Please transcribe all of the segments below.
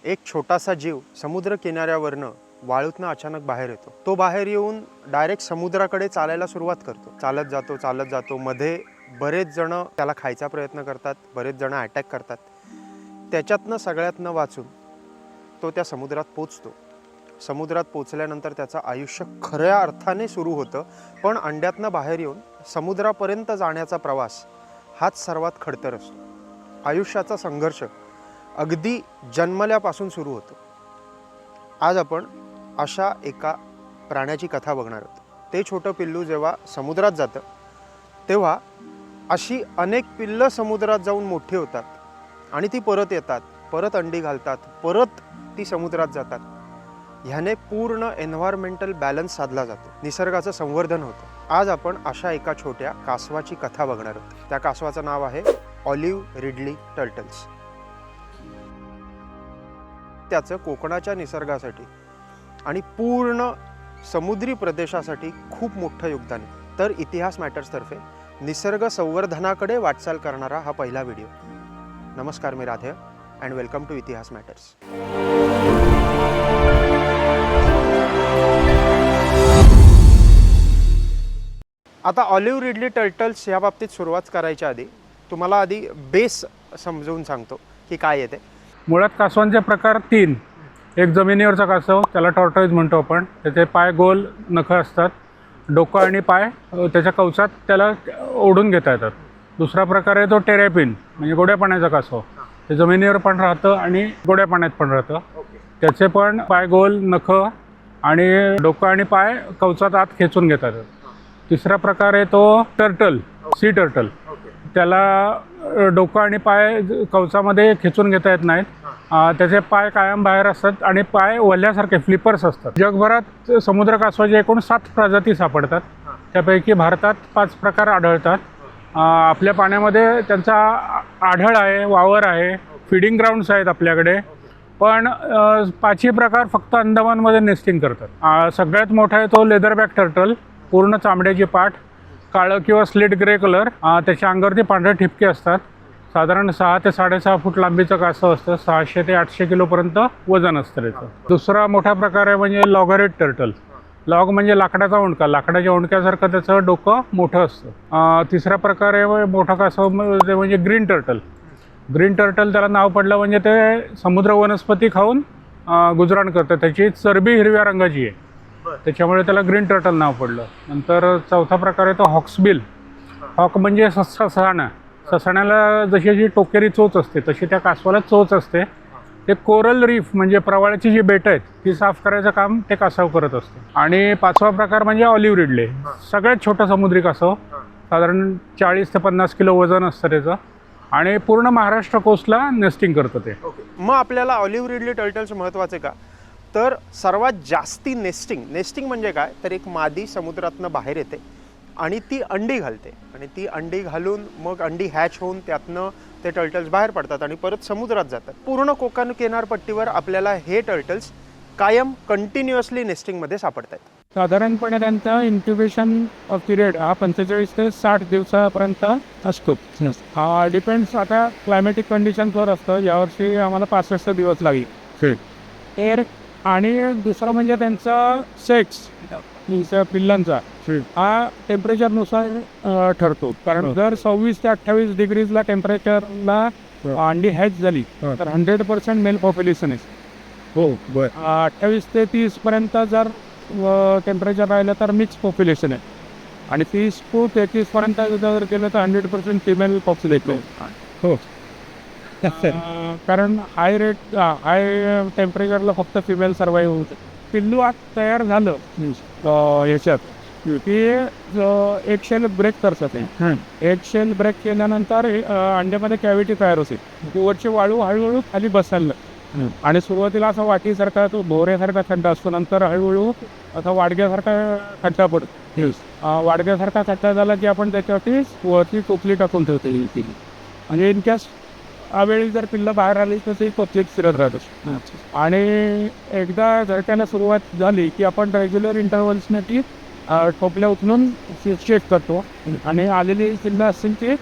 एक छोटासा जीव समुद्र किनाऱ्यावरनं वाळूतनं अचानक बाहेर येतो. तो बाहेर येऊन डायरेक्ट समुद्राकडे चालायला सुरुवात करतो. चालत जातो. मध्ये बरेच जण त्याला खायचा प्रयत्न करतात, बरेच जण अटॅक करतात. त्याच्यातनं सगळ्यातनं वाचून तो त्या समुद्रात पोचतो. समुद्रात पोचल्यानंतर त्याचं आयुष्य खऱ्या अर्थाने सुरू होतं. पण अंड्यातनं बाहेर येऊन समुद्रापर्यंत जाण्याचा प्रवास हाच सर्वात खडतर असतो. आयुष्याचा संघर्ष अगदी जन्मल्यापासून सुरू होतो. आज आपण अशा एका प्राण्याची कथा बघणार आहोत. ते छोटं पिल्लू जेव्हा समुद्रात जातं तेव्हा अशी अनेक पिल्लं समुद्रात जाऊन मोठी होतात आणि ती परत येतात, परत अंडी घालतात, परत ती समुद्रात जातात. ह्याने पूर्ण एन्व्हायरमेंटल बॅलन्स साधला जातो, निसर्गाचं संवर्धन होतं. आज आपण अशा एका छोट्या कासवाची कथा बघणार आहोत. त्या कासवाचं नाव आहे ऑलिव्ह रिडली टर्टल्स. त्याचं कोकणाच्या निसर्गासाठी आणि पूर्ण समुद्री प्रदेशासाठी खूप मोठं योगदान आहे. तर इतिहास मॅटर्सतर्फे निसर्ग संवर्धनाकडे वाटचाल करणारा हा पहिला व्हिडिओ. नमस्कार, मी राधे अँड वेलकम टू इतिहास मॅटर्स. आता ऑलिव्ह रिडली टर्टल्स ह्या बाबतीत सुरुवात करायच्या आधी तुम्हाला आधी बेस समजवून सांगतो की काय येते. मुळात कासवांचे प्रकार 3. एक जमिनीवरचा कासव, त्याला टॉर्टॉइज म्हणतो आपण. त्याचे पाय गोल नखं असतात, डोकं आणि पाय त्याच्या कवचात त्याला ओढून घेता येतात. दुसरा प्रकार आहे तो टेरेपिन, म्हणजे गोड्या पाण्याचा कासव. ते जमिनीवर पण राहतं आणि गोड्या पाण्यात पण राहतं. त्याचे पण पाय गोल, नखं आणि डोकं आणि पाय कवचात आत खेचून घेता येतात. तिसरा प्रकार आहे तो टर्टल, सी टर्टल. त्याला डोकं आणि पाय कवचामध्ये खेचून घेता येत नाहीत. त्याचे पाय कायम बाहेर असतात आणि पाय वल्ल्यासारखे फ्लिपर्स असतात. जगभरात समुद्र कासवाचे एकूण 7 प्रजाती सापडतात. त्यापैकी भारतात 5 प्रकार आढळतात. आपल्या पाण्यामध्ये त्यांचा आढळ आहे, वावर आहे, फीडिंग ग्राउंड्स आहेत आपल्याकडे. पण 5ही प्रकार फक्त अंदमानमध्ये नेस्टिंग करतात. सगळ्यात मोठा आहे तो लेदरबॅक टर्टल, पूर्ण चामड्याची पाठ, काळं किंवा स्लेट ग्रे कलर. त्याच्या अंगावरती पांढरे ठिपके असतात. साधारण 6 ते 6.5 फूट लांबीचं कासव असतं. 600 ते 800 किलोपर्यंत वजन असतं त्याचं. दुसरा मोठा प्रकार आहे म्हणजे लॉगरेट टर्टल. लॉग म्हणजे लाकडाचा ओंडका, लाकडाच्या ओंडक्यासारखं त्याचं डोकं मोठं असतं. तिसरा प्रकार आहे मोठा कासव म्हणजे ग्रीन टर्टल. ग्रीन टर्टल त्याला नाव पडलं म्हणजे ते समुद्र वनस्पती खाऊन गुजराण करतं. त्याची चरबी हिरव्या रंगाची आहे, त्याच्यामुळे त्याला ग्रीन टर्टल नाव पडलं. नंतर चौथा प्रकार आहे तो हॉक्सबिल. हॉक म्हणजे ससाणा. ससाण्याला जशी अशी टोकेरी चोच असते तशी त्या कासवाला चोच असते. ते कोरल रीफ म्हणजे प्रवाळाची जी बेटं आहेत ती साफ करायचं काम ते कासव करत असते. आणि 5वा प्रकार म्हणजे ऑलिव्ह रिडले, सगळ्यात छोटं समुद्री कासव. साधारण 40 ते 50 किलो वजन असतं त्याचं आणि पूर्ण महाराष्ट्र कोस्टला नेस्टिंग करतं ते. मग आपल्याला ऑलिव्ह रिडली टर्टल्स महत्त्वाचे का? तर सर्वात जास्ती नेस्टिंग म्हणजे काय, तर एक मादी समुद्रातनं बाहेर येते आणि ती अंडी घालते आणि ती अंडी घालून मग अंडी हॅच होऊन त्यातनं ते टर्टल्स बाहेर पडतात आणि परत समुद्रात जातात. पूर्ण कोकण किनारपट्टीवर आपल्याला हे टर्टल्स कायम कंटिन्युअसली नेस्टिंगमध्ये सापडतात. साधारणपणे त्यांचा इन्क्युबेशन पिरियड हा 45 ते 60 दिवसापर्यंत असतो. हा डिपेंड्स आता क्लायमॅटिक कंडिशन्सवर असतं. यावर्षी आम्हाला 65 दिवस लागेल. आणि दुसरं म्हणजे त्यांचा सेक्स पिल्लांचा हा टेम्परेचरनुसार ठरतो. कारण जर 26 ते 28 डिग्रीजला टेम्परेचरला अंडी हॅच झाली तर 100% मेल पॉप्युलेशन आहे. हो बरं. 28 ते 30 पर्यंत जर टेम्परेचर राहिलं तर मिक्स पॉप्युलेशन आहे. आणि 30 to 33 पर्यंत जर गेलं तर 100% फिमेल पॉप्युलेशन. हो, कारण हाय टेम्परेचरला फक्त फिमेल सर्वाईव्ह होतं. पिल्लू आत तयार झालं याच्यात की एक शेल ब्रेक करतात. एक शेल ब्रेक केल्यानंतर अंड्यामध्ये कॅव्हिटी तयार होते. वरची वाळू हळूहळू खाली बसायला आणि सुरुवातीला असा वाटीसारखा तो भोवऱ्यासारखा खड्डा असतो. नंतर हळूहळू असा वाडग्यासारखा खड्डा पडतो. वाडग्यासारखा खड्डा झाला की आपण त्याच्यावरती वरती टोपली टाकून ठेवतो. म्हणजे इनकेस त्यावेळी जर पिल्लं बाहेर आली तर ते पब्लिक फिरत राहतं. आणि एकदा झरट्याला सुरुवात झाली की आपण रेग्युलर इंटरव्हल्सने ती टोपल्या उचलून चेक करतो आणि आलेली पिल्लं असतील ती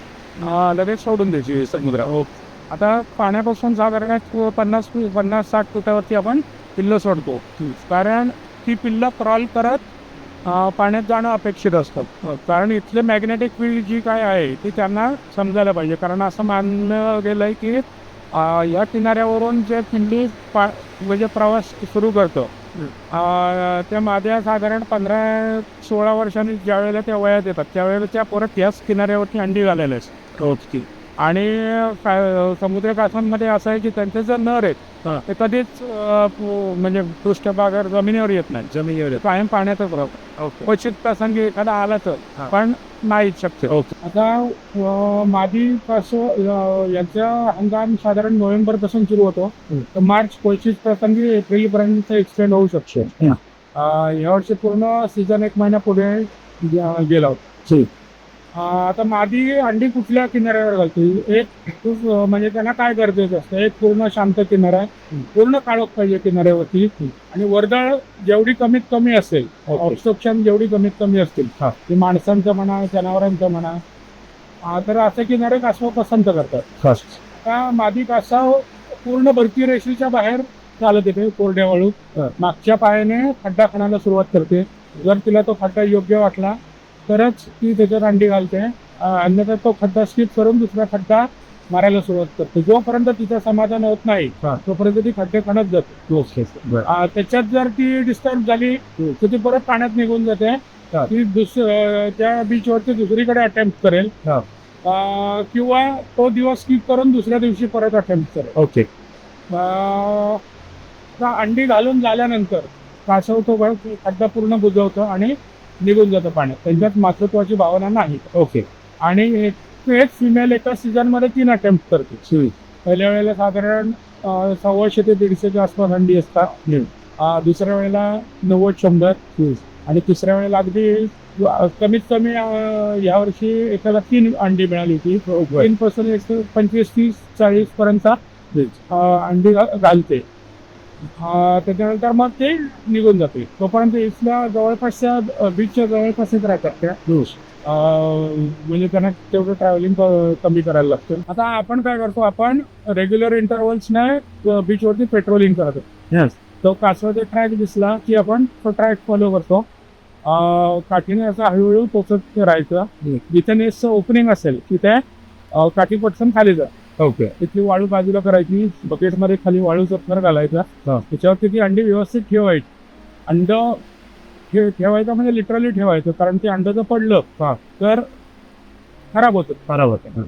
लगेच सोडून द्यायची समुद्रात. आता पाण्यापासून साधारण 50-60 फुटावरती आपण पिल्लं सोडतो, कारण ती पिल्लं क्रॉल करत पाण्यात जाणं अपेक्षित असतं. कारण इथले मॅग्नेटिक फील्ड जी काय आहे ती त्यांना समजायला पाहिजे. कारण असं मानलं गेलं आहे की या किनाऱ्यावरून जे पिल्ली म्हणजे प्रवास सुरू करतं त्या माद्या साधारण 15-16 वर्षांनी ज्या वेळेला त्या वयात येतात त्यावेळेला त्या परत याच किनाऱ्यावरती अंडी घालायला असतात. आणि समुद्र कासवांमध्ये असं आहे की त्यांचे जे नर आहेत ते कधीच म्हणजे पृष्ठभागावर जमिनीवर येत नाही, जमिनीवर कायम पाण्यातच राहतात. क्वचित प्रसंगी एखादा आला तर, पण नाही शक्य. आता मादी कसं याचा हंगाम साधारण नोव्हेंबरपासून सुरू होतो तर मार्च, क्वचित प्रसंगी एप्रिलपर्यंत एक्सटेंड होऊ शकतो. यावर्षी पूर्ण सीझन 1 महिना पुढे गेला होता. आता मादी अंडी कुठल्या किनाऱ्यावर घालते, एक म्हणजे त्यांना काय गरजेचं असतं, एक पूर्ण शांत किनारा, पूर्ण काळोख पाहिजे किनाऱ्यावरती, आणि वर्दळ जेवढी कमीत कमी असेल, ऑब्स्ट्रक्शन जेवढी कमीत कमी असतील, ते माणसांचं म्हणा जनावरांचं म्हणा, तर असे किनारे कासव पसंत करतात. आता मादी कासव पूर्ण भरती रेषेच्या बाहेर चालत येते कोरड्या वाळू, मागच्या पायाने खड्डा खणायला सुरुवात करते. जर तिला तो खड्डा योग्य वाटला तरच ती त्याच्यात अंडी घालते, अन्यथा तो खड्डा स्किप करून दुसरा खड्डा मारायला सुरुवात करते. जोपर्यंत तिचं समाधान होत नाही तोपर्यंत ती खड्डे खणत जाते. त्याच्यात जर ती डिस्टर्ब झाली तर ती परत पाण्यात निघून जाते. ती त्या बीचवरती दुसरीकडे अटेम्प्ट करेल, किंवा तो दिवस स्किप करून दुसऱ्या दिवशी परत अटेम्प्ट करेल. अंडी घालून झाल्यानंतर कासव तो खड्डा पूर्ण बुजवतो आणि निघून जातं पाण्यात. त्यांच्यात मातृत्वाची भावना नाही. आणि एक फिमेल एका सीझनमध्ये 3 अटेम्प्ट करते. पहिल्या वेळेला साधारण 100 ते 150च्या आसपास अंडी असतात, दुसऱ्या वेळेला 90-100, आणि तिसऱ्या वेळेला अगदी कमीत कमी यावर्षी एखादा 3 अंडी मिळाली होती. 3 पासून 25-30-40 पर्यंत अंडी घालते. त्याच्यानंतर मग ते निघून जाते. तोपर्यंत इथल्या जवळपासच्या बीचच्या जवळपासच राहतात त्या, म्हणजे त्यांना तेवढं ट्रॅव्हलिंग कमी करायला लागतं. आता आपण काय करतो, आपण रेग्युलर इंटरव्हल्सने बीचवरती पेट्रोलिंग करतो. तो कासवाचा ट्रॅक दिसला की आपण तो ट्रॅक फॉलो करतो. काठीने असं हळूहळू पोचत राहायचं. जिथे नेसचं ओपनिंग असेल तिथे काठी पटकन खाली जा. तिथली वाळू बाजूला करायची, बकेटमध्ये खाली वाळूचा थर घालायचा, त्याच्यावरती ती अंडी व्यवस्थित ठेवायची. अंड ठेवायचं म्हणजे लिटरली ठेवायचं, कारण ते अंड जर पडलं तर खराब होतं.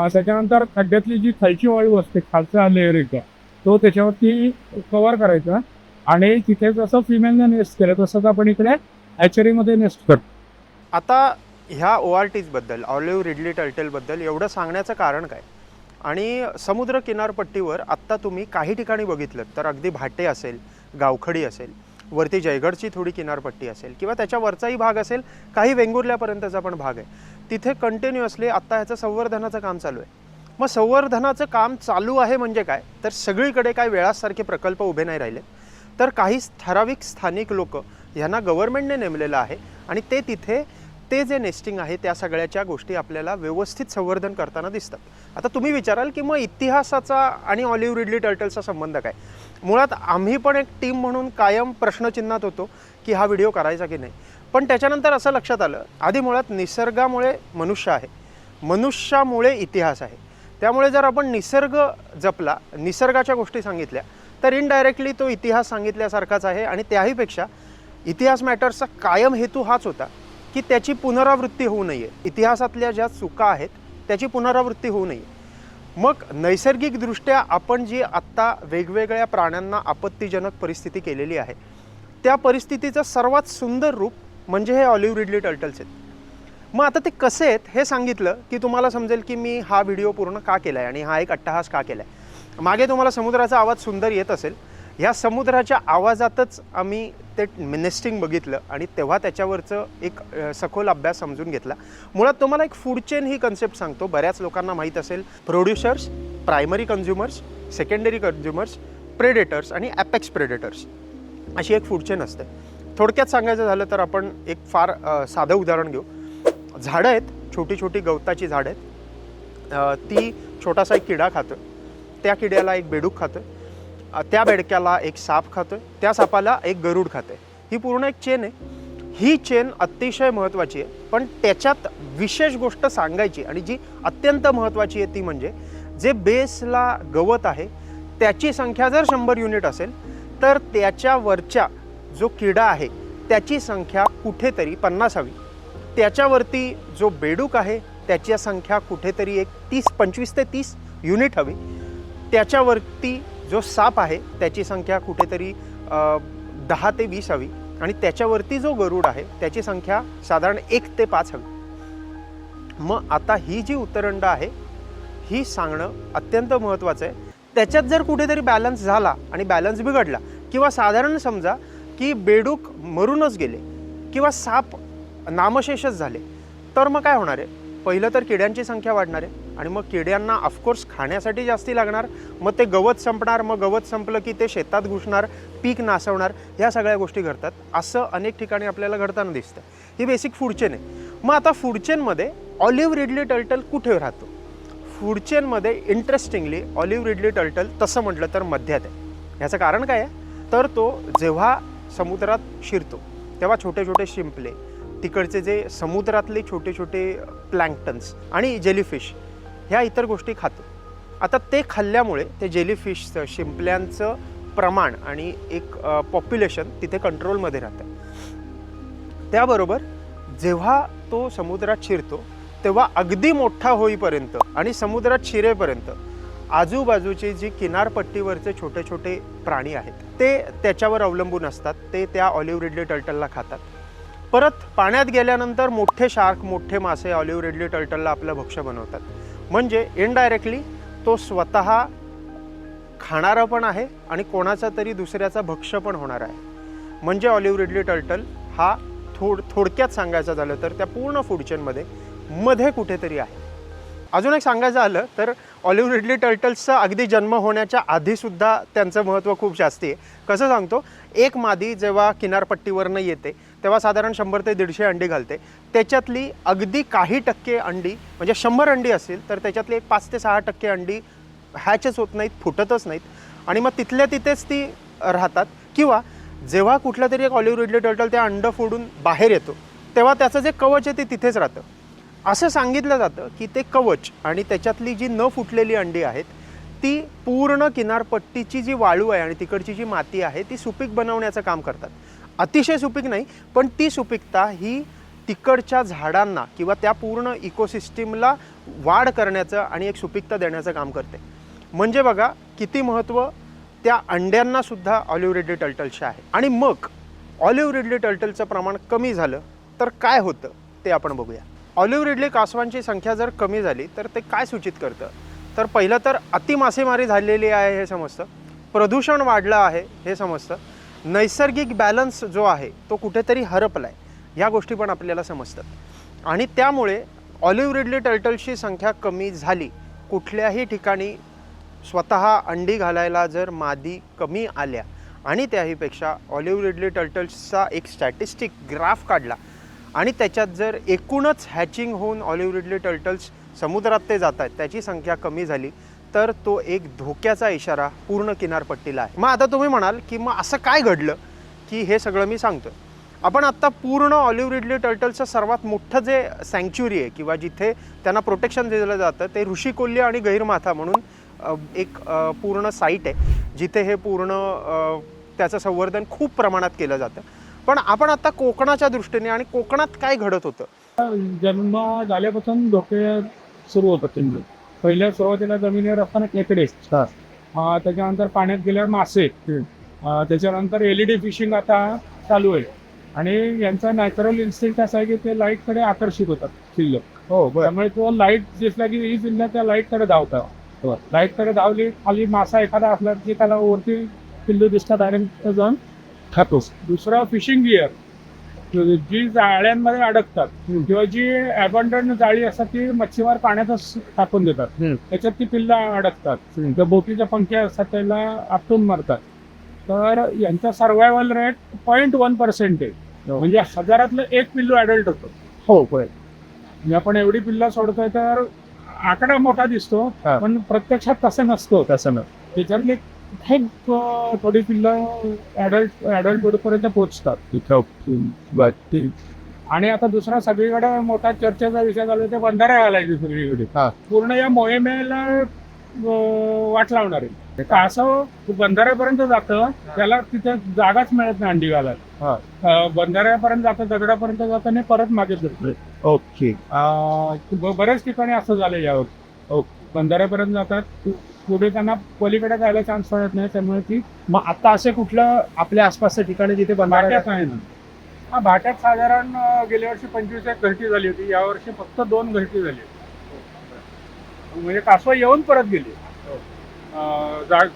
त्याच्यानंतर खड्ड्यातली जी खालची वाळू असते, खालचा लेअर एकदा तो त्याच्यावरती कव्हर करायचा, आणि तिथे जसं फिमेलने नेस्ट केलं तसंच आपण इकडे हॅचरीमध्ये नेस्ट करतो. आता ह्या ORTs बद्दल, ऑलिव्ह रिडली टर्टलबद्दल एवढं सांगण्याचं कारण काय, आणि समुद्र किनारपट्टीवर आत्ता तुम्ही काही ठिकाणी बघितलं तर अगदी भाटे असेल, गावखडी असेल, वरती जयगडची थोडी किनारपट्टी असेल, किंवा त्याच्या वरचाही भाग असेल, काही वेंगुर्ल्यापर्यंतचा पण भाग आहे, तिथे कंटिन्युअसली आत्ता ह्याचं संवर्धनाचं काम चालू आहे. मग संवर्धनाचं काम चालू आहे म्हणजे काय, तर सगळीकडे काय वेळासारखे प्रकल्प उभे नाही राहिले, तर काही ठराविक स्थानिक लोक ह्यांना गव्हर्नमेंटने नेमलेलं आहे, आणि ते तिथे ते जे नेस्टिंग आहे त्या सगळ्याच्या गोष्टी आपल्याला व्यवस्थित संवर्धन करताना दिसतात. आता तुम्ही विचाराल की मग इतिहासाचा आणि ऑलिव्ह रिडली टर्टलचा संबंध काय. मुळात आम्ही पण एक टीम म्हणून कायम प्रश्नचिन्हात होतो की हा व्हिडिओ करायचा की नाही, पण त्याच्यानंतर असं लक्षात आलं, आधी मुळात निसर्गामुळे मनुष्य आहे, मनुष्यामुळे इतिहास आहे. त्यामुळे जर आपण निसर्ग जपला, निसर्गाच्या गोष्टी सांगितल्या, तर इनडायरेक्टली तो इतिहास सांगितल्यासारखाच आहे. आणि त्याहीपेक्षा इतिहास मॅटर्सचा कायम हेतू हाच होता की त्याची पुनरावृत्ती होऊ नये, इतिहासातल्या ज्या चुका आहेत त्याची पुनरावृत्ती होऊ नये. मग नैसर्गिकदृष्ट्या आपण जी आत्ता वेगवेगळ्या प्राण्यांना आपत्तीजनक परिस्थिती केलेली आहे, त्या परिस्थितीचं सर्वात सुंदर रूप म्हणजे हे ऑलिव्ह रिडली टर्टल्स आहेत. मग आता ते कसे आहेत हे सांगितलं की तुम्हाला समजेल की मी हा व्हिडिओ पूर्ण का केला आहे आणि हा एक अट्टहास का केला आहे. मागे तुम्हाला समुद्राचा आवाज सुंदर येत असेल, ह्या समुद्राच्या आवाजातच आम्ही ते नेस्टिंग बघितलं आणि तेव्हा त्याच्यावरचं एक सखोल अभ्यास समजून घेतला. मुळात तुम्हाला एक फूड चेन ही कन्सेप्ट सांगतो, बऱ्याच लोकांना माहीत असेल. Producers, primary consumers, secondary consumers, predators आणि ॲपेक्स प्रेडेटर्स अशी एक फूड चेन असते. थोडक्यात सांगायचं झालं तर आपण एक फार साधं उदाहरण घेऊ. झाडं आहेत, छोटी छोटी गवताची झाडं आहेत, ती छोटासा एक किडा खातो. त्या किड्याला एक बेडूक खातोय, त्या बेडक्याला एक साप खातोय, त्या सापाला एक गरुड खातोय. ही पूर्ण एक चेन आहे. ही चेन अतिशय महत्त्वाची आहे, पण त्याच्यात विशेष गोष्ट सांगायची आणि जी अत्यंत महत्त्वाची आहे ती म्हणजे जे बेसला गवत आहे त्याची संख्या जर 100 युनिट असेल तर त्याच्यावरच्या जो किडा आहे त्याची संख्या कुठेतरी 50 हवी. त्याच्यावरती जो बेडूक आहे त्याची संख्या कुठेतरी एक 25 ते 30 युनिट हवी. त्याच्यावरती जो साप आहे त्याची संख्या कुठेतरी 10 ते 20 हवी. आणि त्याच्यावरती जो गरुड आहे त्याची संख्या साधारण 1 ते 5 हवी. मग आता ही जी उतरंड आहे ही सांगणं अत्यंत महत्त्वाचं आहे. त्याच्यात जर कुठेतरी बॅलन्स झाला आणि बॅलन्स बिघडला किंवा साधारण समजा की बेडूक मरूनच गेले किंवा साप नामशेषच झाले तर मग काय होणार आहे? पहिलं तर किड्यांची संख्या वाढणार आहे आणि मग किड्यांना ऑफकोर्स खाण्यासाठी जास्ती लागणार. मग ते गवत संपणार. मग गवत संपलं की ते शेतात घुसणार, पीक नासवणार. ह्या सगळ्या गोष्टी घडतात. असं अनेक ठिकाणी आपल्याला घडताना दिसतं. ही बेसिक फूड चेन आहे. मग आता फूड चेनमध्ये ऑलिव्ह रिडली टर्टल कुठे राहतो? फूड चेनमध्ये इंटरेस्टिंगली ऑलिव्ह रिडली टर्टल तसं म्हटलं तर मध्यात आहे. ह्याचं कारण काय आहे? तर तो जेव्हा समुद्रात शिरतो तेव्हा छोटे छोटे शिंपले, तिकडचे जे समुद्रातले छोटे छोटे प्लँक्टन्स आणि जेलीफिश ह्या इतर गोष्टी खातो. आता ते खाल्ल्यामुळे ते जेलीफिशचं, शिंपल्यांचं प्रमाण आणि एक पॉप्युलेशन तिथे कंट्रोलमध्ये राहतं. त्याबरोबर जेव्हा तो समुद्रात शिरतो तेव्हा अगदी मोठा होईपर्यंत आणि समुद्रात शिरेपर्यंत आजूबाजूची जी किनारपट्टीवरचे छोटे छोटे प्राणी आहेत ते त्याच्यावर अवलंबून असतात. ते त्या ऑलिव्ह रिडली टर्टलला खातात. परत पाण्यात गेल्यानंतर मोठे शार्क, मोठे मासे ऑलिव्ह रिडली टर्टलला आपलं भक्ष्य बनवतात. म्हणजे इनडायरेक्टली तो स्वतः खाणारा पण आहे आणि कोणाचा तरी दुसऱ्याचा भक्ष्य पण होणार आहे. म्हणजे ऑलिव्ह रिडली टर्टल हा थोडक्यात सांगायचं झालं तर त्या पूर्ण फूड चेनमध्ये मध्ये कुठेतरी आहे. अजून एक सांगायचं झालं तर ऑलिव्ह रिडली टर्टल्सचा अगदी जन्म होण्याच्या आधीसुद्धा त्यांचं महत्त्व खूप जास्ती आहे. कसं सांगतो? एक मादी जेव्हा किनारपट्टीवरनं येते तेव्हा साधारण 100 ते 150 अंडी घालते. त्याच्यातली अगदी काही टक्के अंडी, म्हणजे 100 अंडी असतील तर त्याच्यातली 5 ते 6% अंडी हॅचच होत नाहीत, फुटतच नाहीत आणि मग तिथल्या तिथेच ती राहतात. किंवा जेव्हा कुठला तरी एक ऑलिव्ह रिडली टर्टल त्या अंड फोडून बाहेर येतो तेव्हा त्याचं जे कवच आहे ते तिथेच राहतं. असं सांगितलं जातं की ते कवच आणि त्याच्यातली जी न फुटलेली अंडी आहेत ती पूर्ण किनारपट्टीची जी वाळू आहे आणि तिकडची जी माती आहे ती सुपीक बनवण्याचं काम करतात. अतिशय सुपीक नाही, पण ती सुपीकता ही तिकडच्या झाडांना किंवा त्या पूर्ण इकोसिस्टीमला वाढ करण्याचं आणि एक सुपीकता देण्याचं काम करते. म्हणजे बघा किती महत्त्व त्या अंड्यांनासुद्धा ऑलिव्ह रिडली टर्टलचे आहे. आणि मग ऑलिव्ह रिडली टर्टलचं प्रमाण कमी झालं तर काय होतं ते आपण बघूया. ऑलिव्ह रिडली कासवांची संख्या जर कमी झाली तर ते काय सूचित करतं? तर पहिलं तर अति मासेमारी झालेली आहे हे समजतं, प्रदूषण वाढलं आहे हे समजतं, नैसर्गिक बॅलन्स जो आहे तो कुठेतरी हरपला आहे ह्या गोष्टी पण आपल्याला समजतात. आणि त्यामुळे ऑलिव्ह रिडली टर्टलची संख्या कमी झाली. कुठल्याही ठिकाणी स्वतः अंडी घालायला जर मादी कमी आल्या आणि त्याहीपेक्षा ऑलिव्ह रिडली टर्टल्सचा एक स्टॅटिस्टिक ग्राफ काढला आणि त्याच्यात जर एकूणच हॅचिंग होऊन ऑलिव्ह रिडली टर्टल्स समुद्रात ते जात आहेत त्याची संख्या कमी झाली तर तो एक धोक्याचा इशारा पूर्ण किनारपट्टीला आहे. मग आता तुम्ही म्हणाल की मग असं काय घडलं की हे सगळं मी सांगतो. आपण आत्ता पूर्ण ऑलिव्ह रिडली टर्टलचं सर्वात मोठं जे सँक्च्युरी आहे किंवा जिथे त्यांना प्रोटेक्शन दिलं जातं ते ऋषिकोल्य आणि गैरमाथा म्हणून एक पूर्ण साईट आहे जिथे हे पूर्ण त्याचं संवर्धन खूप प्रमाणात केलं जातं. पण आपण आता कोकणाच्या दृष्टीने आणि कोकणात काय घडत होतं? जन्म झाल्यापासून धोके सुरू होतात त्यांचे. पहिल्या सुरुवातीला जमिनीवर असताना खेकडे, त्याच्यानंतर पाण्यात गेल्यावर मासे, त्याच्यानंतर LED फिशिंग आता चालू आहे. आणि यांचा नॅचरल इन्स्टिंक्ट असा आहे की ते लाईटकडे आकर्षित होतात शिल्लक. हो, त्यामुळे तो लाईट दिसला की ही पिल्लं त्या लाईटकडे धावतात. लाईटकडे धावली, खाली मासा एखादा असला की त्याला वरती पिल्लू दिसतात आणि जाऊन खातोस. दुसरा फिशिंग गिअर, जी जाळ्यांमध्ये अडकतात किंवा जी अबंडंट जाळी असतात ती मच्छीमार पाण्यातच टाकून देतात. त्याच्यात ती पिल्लं अडकतात. त्या बोटीच्या पंख्या असतात त्याला आपटून मारतात. तर यांचा सर्वायवल रेट 0.1% आहे. म्हणजे 1000 एक पिल्लू ॲडल्ट होतं. हो, म्हणजे आपण एवढी पिल्ला सोडतोय तर आकडा मोठा दिसतो हा. पण प्रत्यक्षात तसं नसतो. तसं ना. त्याच्यातले खूप थोडी पिल्लं ॲडल्ट पर्यंत पोहोचतात. तिथं आणि आता दुसरा सगळीकडे मोठा चर्चेचा विषय झाला ते बंधारे घालायचे सगळीकडे. हा. पूर्ण या मोहिमेला वाट लावणार आहे. कासव बंधाऱ्यापर्यंत जातं त्याला तिथे जागाच मिळत नाही अंडी घालायला. बंधाऱ्यापर्यंत जातं, दगडापर्यंत जातं आणि परत मागे जातं. ओके. बऱ्याच ठिकाणी असं झालं यावर. बंधाऱ्यापर्यंत जातात, पुढे त्यांना पलीकडे जायला चान्स पडत नाही, त्यामुळे ती मग आता असे कुठलं आपल्या आसपासच्या ठिकाणी जिथे बंधारा भाट्यात आहे ना. हा, भाट्यात साधारण गेल्या वर्षी 25 घरटी झाली होती, यावर्षी फक्त 2 घरटी झाली. म्हणजे कासव येऊन परत गेली,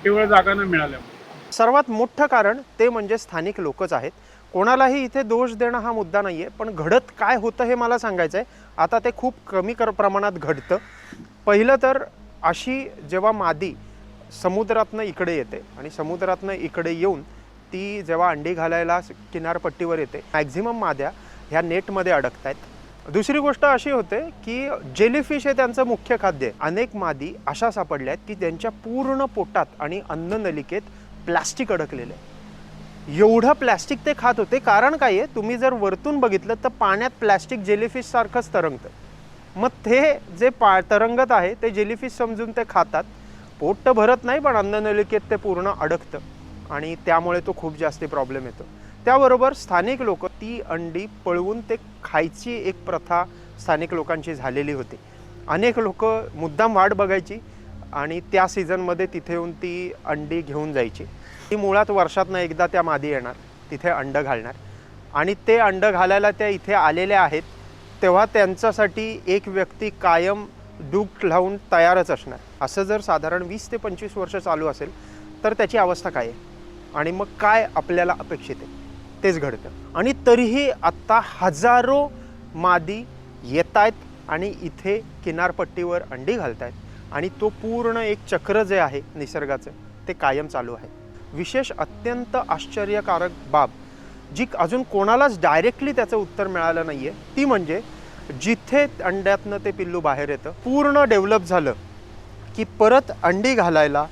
केवळ जागा न मिळाल्यामुळे. सर्वात मोठं कारण ते म्हणजे स्थानिक लोकच आहेत. कोणालाही इथे दोष देणं हा मुद्दा नाही आहे, पण घडत काय होतं हे मला सांगायचं आहे. आता ते खूप कमी प्रमाणात घडतं. पहिलं तर अशी जेव्हा मादी समुद्रातनं इकडे येते आणि समुद्रातनं इकडे येऊन ती जेव्हा अंडी घालायला किनारपट्टीवर येते, मॅक्झिमम माद्या ह्या नेटमध्ये अडकत आहेत. दुसरी गोष्ट अशी होते की जेलीफिश हे त्यांचं मुख्य खाद्य आहे. अनेक मादी अशा सापडल्या आहेत की त्यांच्या पूर्ण पोटात आणि अन्ननलिकेत प्लास्टिक अडकलेलं आहे. एवढं प्लॅस्टिक ते खात होते. कारण काय आहे, तुम्ही जर वरतून बघितलं तर पाण्यात प्लॅस्टिक जेलीफिश सारखंच तरंगतं. मग ते जे तरंगत आहे ते जेलीफिश समजून ते खातात. पोट तर भरत नाही, पण अन्ननलिकेत ते पूर्ण अडकतं आणि त्यामुळे तो खूप जास्त प्रॉब्लेम येतो. त्याबरोबर स्थानिक लोक ती अंडी पळवून ते खायची एक प्रथा स्थानिक लोकांची झालेली होती. अनेक लोक मुद्दाम वाट बघायची आणि त्या सीझनमध्ये तिथे येऊन ती अंडी घेऊन जायची. ती मुळात वर्षातनं एकदा त्या मादी येणार, तिथे अंडं घालणार आणि ते अंडं घालायला त्या इथे आलेल्या आहेत तेव्हा त्यांच्यासाठी एक व्यक्ती कायम डूक लावून तयारच असणार. असं जर साधारण 20 ते 25 वर्ष चालू असेल तर त्याची अवस्था काय आहे आणि मग काय आपल्याला अपेक्षित आहे तेच घडतं. आणि तरीही आत्ता हजारो मादी येत आहेत आणि इथे किनारपट्टीवर अंडी घालत आहेत आणि तो पूर्ण एक चक्र जे आहे निसर्गाचं ते कायम चालू आहे. विशेष अत्यंत आश्चर्यकारक बाब जी अजून कोणालाच डायरेक्टली त्याचं उत्तर मिळालं नाही आहे ती म्हणजे जिथे अंड्यातनं ते पिल्लू बाहेर येतं, पूर्ण डेव्हलप झालं की परत अंडी घालायला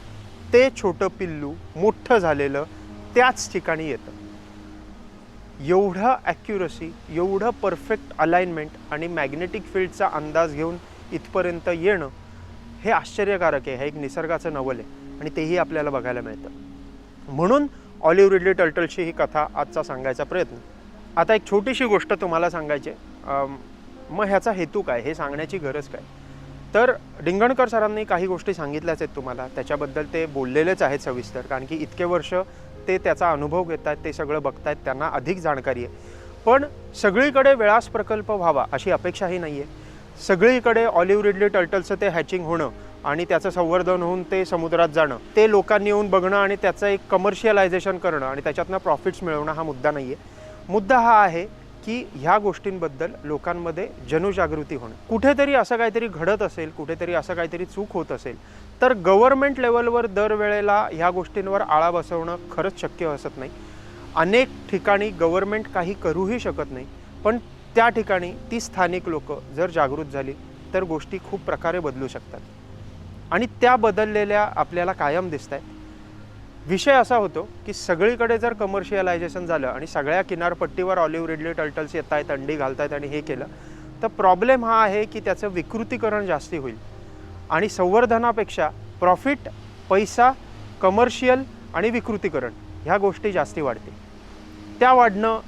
ते छोटं पिल्लू मोठं झालेलं त्याच ठिकाणी येतं. एवढं ॲक्युरसी, एवढं परफेक्ट अलाइनमेंट आणि मॅग्नेटिक फील्डचा अंदाज घेऊन इथपर्यंत येणं हे आश्चर्यकारक आहे. हे एक निसर्गाचं नवल आहे आणि तेही आपल्याला बघायला मिळतं. म्हणून ऑलिव्ह रिडली टर्टलची ही कथा आजचा सांगायचा प्रयत्न. आता एक छोटीशी गोष्ट तुम्हाला सांगायची आहे. मग ह्याचा हेतू काय, हे सांगण्याची गरज काय? तर डिंगणकर सरांनी काही गोष्टी सांगितल्याच आहेत तुम्हाला, त्याच्याबद्दल ते बोललेलेच आहेत सविस्तर, कारण की इतके वर्ष ते त्याचा अनुभव घेत आहेत, ते सगळं बघतायत, त्यांना अधिक जाणकारी आहे. पण सगळीकडे वेळास प्रकल्प व्हावा अशी अपेक्षाही नाही आहे. सगळीकडे ऑलिव्ह रिडली टर्टलचं ते हॅचिंग होणं आणि त्याचं संवर्धन होऊन ते समुद्रात जाणं, ते लोकांनी येऊन बघणं आणि त्याचं एक कमर्शियलायझेशन करणं आणि त्याच्यातनं प्रॉफिट्स मिळवणं हा मुद्दा नाही आहे. मुद्दा हा आहे की ह्या गोष्टींबद्दल लोकांमध्ये जनजागृती होणं. कुठेतरी असं काहीतरी घडत असेल, कुठेतरी असं काहीतरी चूक होत असेल तर गव्हर्नमेंट लेवलवर दरवेळेला ह्या गोष्टींवर आळा बसवणं खरंच शक्य असत नाही. अनेक ठिकाणी गव्हर्नमेंट काही करूही शकत नाही, पण त्या ठिकाणी ती स्थानिक लोक जर जागृत झाली तर गोष्टी खूप प्रकारे बदलू शकतात आणि त्या बदललेल्या आपल्याला कायम दिसत आहेत. विषय असा होतो की सगळीकडे जर कमर्शियलायझेशन झालं आणि सगळ्या किनारपट्टीवर ऑलिव्ह रिडली टर्टल्स येत आहेत, अंडी घालत आहेत आणि हे केलं तर प्रॉब्लेम हा आहे की त्याचं विकृतीकरण जास्ती होईल आणि संवर्धनापेक्षा प्रॉफिट, पैसा, कमर्शियल आणि विकृतीकरण ह्या गोष्टी जास्ती वाढतील. त्या वाढणं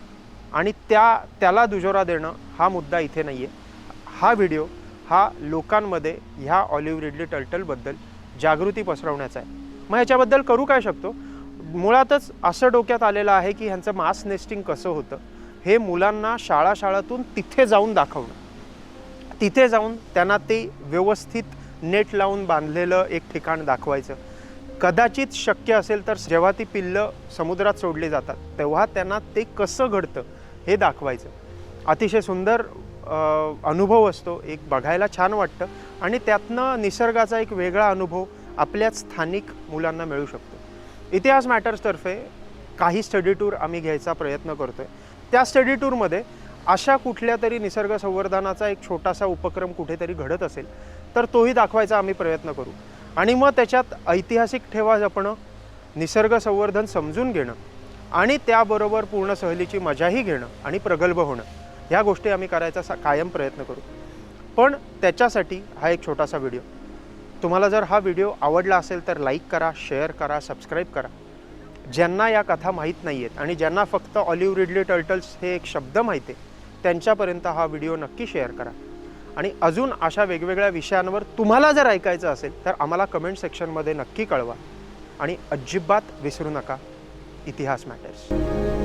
आणि त्याला दुजोरा देणं हा मुद्दा इथे नाही आहे. हा व्हिडिओ हा लोकांमध्ये ह्या ऑलिव्ह रिडली टर्टलबद्दल जागृती पसरवण्याचा आहे. मग ह्याच्याबद्दल करू काय शकतो? मुळातच असं डोक्यात आलेलं आहे की ह्यांचं मास नेस्टिंग कसं होतं हे मुलांना शाळातून तिथे जाऊन दाखवणं, तिथे जाऊन त्यांना ते व्यवस्थित नेट लावून बांधलेलं एक ठिकाण दाखवायचं. कदाचित शक्य असेल तर जेव्हा ती पिल्लं समुद्रात सोडली जातात तेव्हा त्यांना ते कसं घडतं हे दाखवायचं. अतिशय सुंदर अनुभव असतो, एक बघायला छान वाटतं आणि त्यातनं निसर्गाचा एक वेगळा अनुभव आपल्याच स्थानिक मुलांना मिळू शकतो. इतिहास मॅटर्सतर्फे काही स्टडी टूर आम्ही घ्यायचा प्रयत्न करतो आहे. त्या स्टडी टूरमध्ये अशा कुठल्या तरी निसर्ग संवर्धनाचा एक छोटासा उपक्रम कुठेतरी घडत असेल तर तोही दाखवायचा आम्ही प्रयत्न करू. आणि मग त्याच्यात ऐतिहासिक ठेवा जपणं, निसर्ग संवर्धन समजून घेणं आणि त्याबरोबर पूर्ण सहलीची मजाही घेणं आणि प्रगल्भ होणं, ह्या गोष्टी आम्ही करायचा कायम प्रयत्न करू. पण त्याच्यासाठी हा एक छोटासा व्हिडिओ. तुम्हाला जर हा व्हिडिओ आवडला असेल तर लाईक करा, शेअर करा, सबस्क्राईब करा. ज्यांना या कथा माहीत नाही आहेत आणि ज्यांना फक्त ऑलिव्ह रिडले टर्टल्स हे एक शब्द माहिती आहे त्यांच्यापर्यंत हा व्हिडिओ नक्की शेअर करा. आणि अजून अशा वेगवेगळ्या विषयांवर तुम्हाला जर ऐकायचं असेल तर आम्हाला कमेंट सेक्शनमध्ये नक्की कळवा. आणि अजिबात विसरू नका, इतिहास मॅटर्स.